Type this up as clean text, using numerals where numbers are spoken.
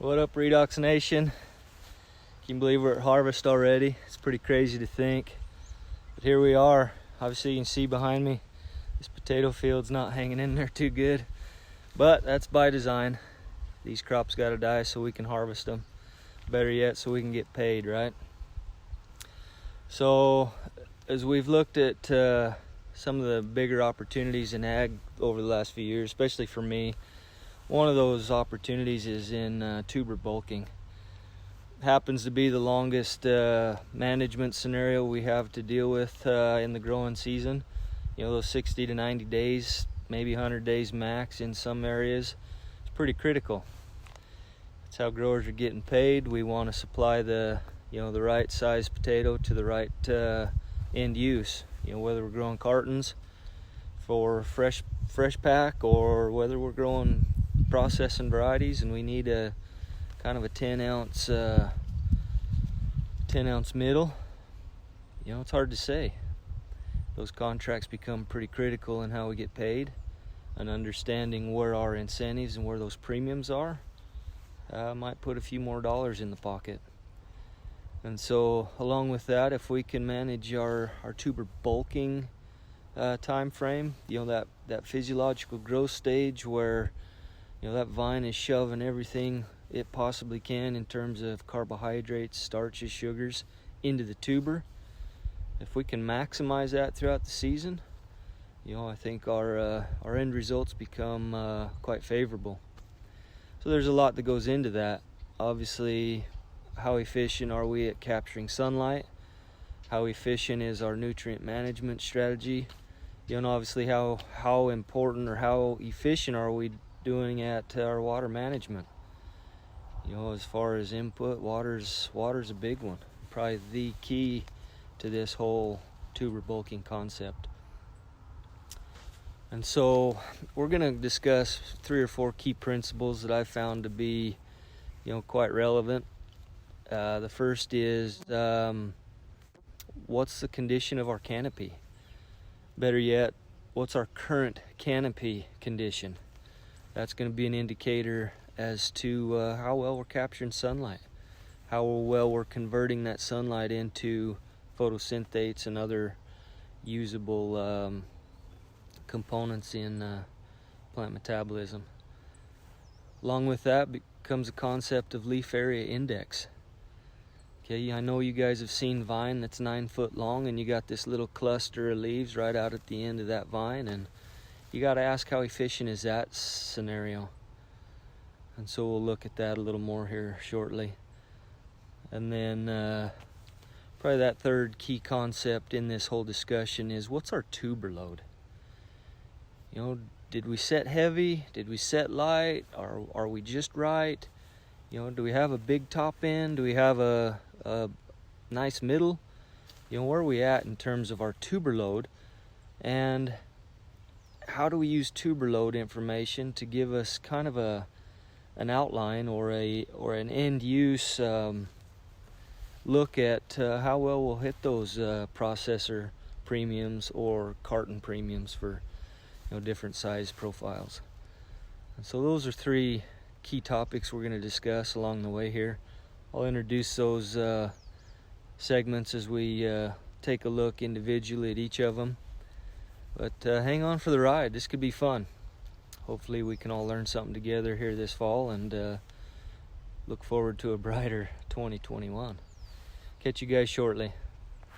What up, Redox Nation? Can you believe we're at harvest already? It's pretty crazy to think, but here we are. Obviously you can see behind me, this potato field's not hanging in there too good, but that's by design. These crops gotta die so we can harvest them. Better yet, so we can get paid, right? So as we've looked at some of the bigger opportunities in ag over the last few years, especially for me, one of those opportunities is in tuber bulking. Happens to be the longest management scenario we have to deal with in the growing season. You know, those 60 to 90 days, maybe 100 days max in some areas. It's pretty critical. That's how growers are getting paid. We want to supply the right size potato to the right end use. You know, whether we're growing cartons for fresh pack or whether we're growing processing varieties and we need a kind of a 10 ounce middle. You know, it's hard to say. Those contracts become pretty critical in how we get paid, and understanding where our incentives and where those premiums are might put a few more dollars in the pocket. And so along with that, if we can manage our tuber bulking time frame, you know, that physiological growth stage where, you know, that vine is shoving everything it possibly can in terms of carbohydrates, starches, sugars into the tuber. If we can maximize that throughout the season, you know, I think our end results become quite favorable. So there's a lot that goes into that. Obviously, how efficient are we at capturing sunlight? How efficient is our nutrient management strategy? You know, obviously how important or how efficient are we doing at our water management? You know, as far as input, water's a big one. Probably the key to this whole tuber bulking concept. And so we're going to discuss 3 or 4 key principles that I found to be, you know, quite relevant. The first is what's the condition of our canopy? Better yet, what's our current canopy condition? That's going to be an indicator as to how well we're capturing sunlight, how well we're converting that sunlight into photosynthates and other usable components in plant metabolism. Along with that comes a concept of leaf area index. Okay, I know you guys have seen vine that's 9 foot long, and you got this little cluster of leaves right out at the end of that vine, and you got to ask, how efficient is that scenario? And so we'll look at that a little more here shortly. And then probably that third key concept in this whole discussion is, what's our tuber load? You know, did we set heavy? Did we set light? Are we just right? You know, do we have a big top end? Do we have a nice middle? You know, where are we at in terms of our tuber load? And how do we use tuber load information to give us kind of an outline or an end use look at how well we'll hit those processor premiums or carton premiums for, you know, different size profiles. And so those are 3 key topics we're going to discuss along the way here. I'll introduce those segments as we take a look individually at each of them. But hang on for the ride. This could be fun. Hopefully we can all learn something together here this fall, and look forward to a brighter 2021. Catch you guys shortly.